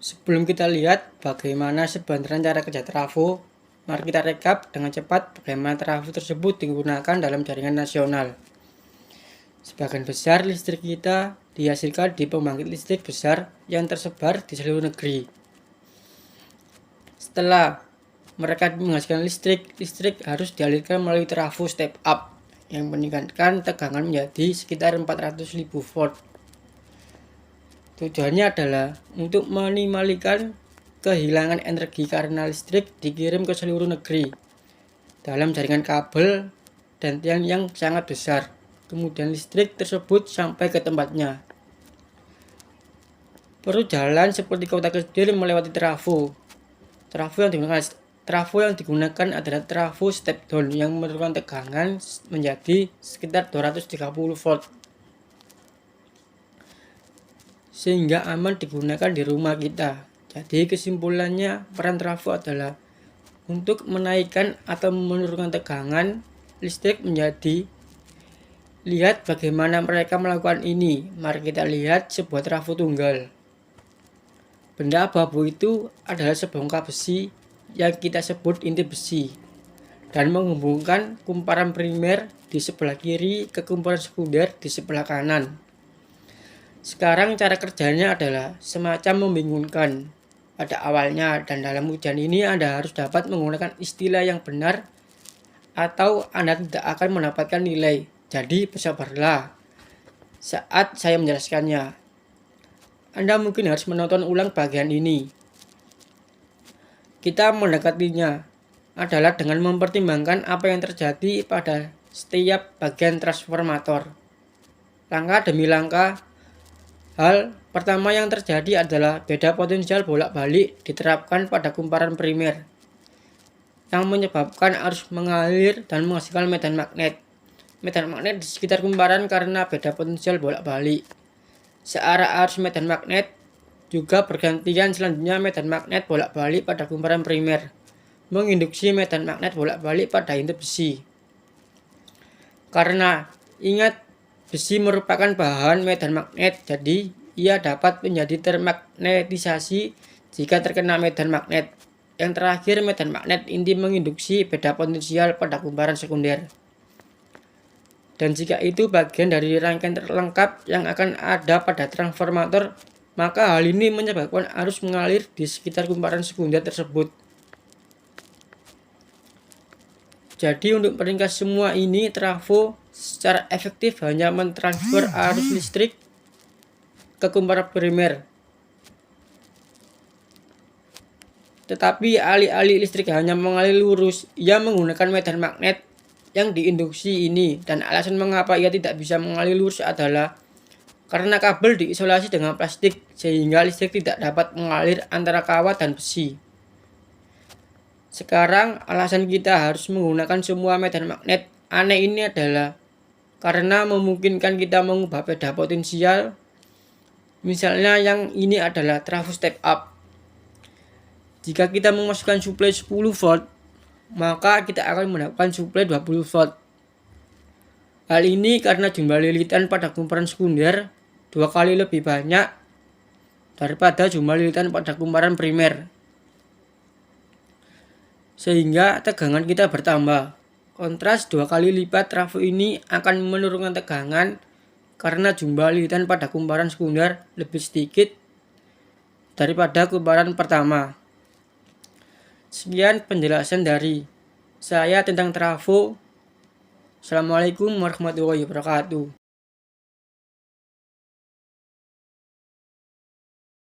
Sebelum kita lihat bagaimana sebenarnya cara kerja trafo, mari kita rekap dengan cepat bagaimana trafo tersebut digunakan dalam jaringan nasional. Sebagian besar listrik kita dihasilkan di pembangkit listrik besar yang tersebar di seluruh negeri. Setelah mereka menghasilkan listrik harus dialirkan melalui trafo step up yang meningkatkan tegangan menjadi sekitar 400.000 volt. Tujuannya adalah untuk meminimalkan kehilangan energi karena listrik dikirim ke seluruh negeri dalam jaringan kabel dan tiang yang sangat besar. Kemudian listrik tersebut sampai ke tempatnya. Perlu jalan seperti kota kecil melewati trafo. Trafo yang digunakan adalah trafo step down yang menurunkan tegangan menjadi sekitar 230 volt. Sehingga aman digunakan di rumah kita. Jadi kesimpulannya, peran trafo adalah untuk menaikkan atau menurunkan tegangan listrik menjadi. Lihat bagaimana mereka melakukan ini. Mari kita lihat sebuah trafo tunggal. Benda abu-abu itu adalah sebongkah besi yang kita sebut inti besi dan menghubungkan kumparan primer di sebelah kiri ke kumparan sekunder di sebelah kanan. Sekarang cara kerjanya adalah semacam membingungkan pada awalnya, dan dalam ujian ini Anda harus dapat menggunakan istilah yang benar atau Anda tidak akan mendapatkan nilai. Jadi bersabarlah saat saya menjelaskannya. Anda mungkin harus menonton ulang bagian ini. Kita mendekatinya adalah dengan mempertimbangkan apa yang terjadi pada setiap bagian transformator. Langkah demi langkah. Hal pertama yang terjadi adalah beda potensial bolak-balik diterapkan pada kumparan primer yang menyebabkan arus mengalir dan menghasilkan medan magnet. Medan magnet di sekitar kumparan karena beda potensial bolak-balik. Searah arus medan magnet juga bergantian, selanjutnya medan magnet bolak-balik pada kumparan primer menginduksi medan magnet bolak-balik pada inti besi. Karena ingat, besi merupakan bahan medan magnet, jadi ia dapat menjadi termagnetisasi jika terkena medan magnet. Yang terakhir, medan magnet inti menginduksi beda potensial pada kumparan sekunder. Dan jika itu bagian dari rangkaian terlengkap yang akan ada pada transformator, maka hal ini menyebabkan arus mengalir di sekitar kumparan sekunder tersebut. Jadi untuk meringkas semua ini, trafo secara efektif hanya mentransfer arus listrik ke kumparan primer. Tetapi alih-alih listrik hanya mengalir lurus, ia menggunakan medan magnet yang diinduksi ini, dan alasan mengapa ia tidak bisa mengalir lurus adalah karena kabel diisolasi dengan plastik sehingga listrik tidak dapat mengalir antara kawat dan besi. Sekarang alasan kita harus menggunakan semua medan magnet aneh ini adalah karena memungkinkan kita mengubah beda potensial. Misalnya yang ini adalah trafo step up. Jika kita memasukkan suplai 10 volt, maka kita akan mendapatkan suplai 20 volt. Hal ini karena jumlah lilitan pada kumparan sekunder 2 kali lebih banyak daripada jumlah lilitan pada kumparan primer. Sehingga tegangan kita bertambah. Kontras 2 kali lipat trafo ini akan menurunkan tegangan karena jumlah lilitan pada kumparan sekunder lebih sedikit daripada kumparan pertama. Sekian penjelasan dari saya tentang trafo. Assalamualaikum warahmatullahi wabarakatuh.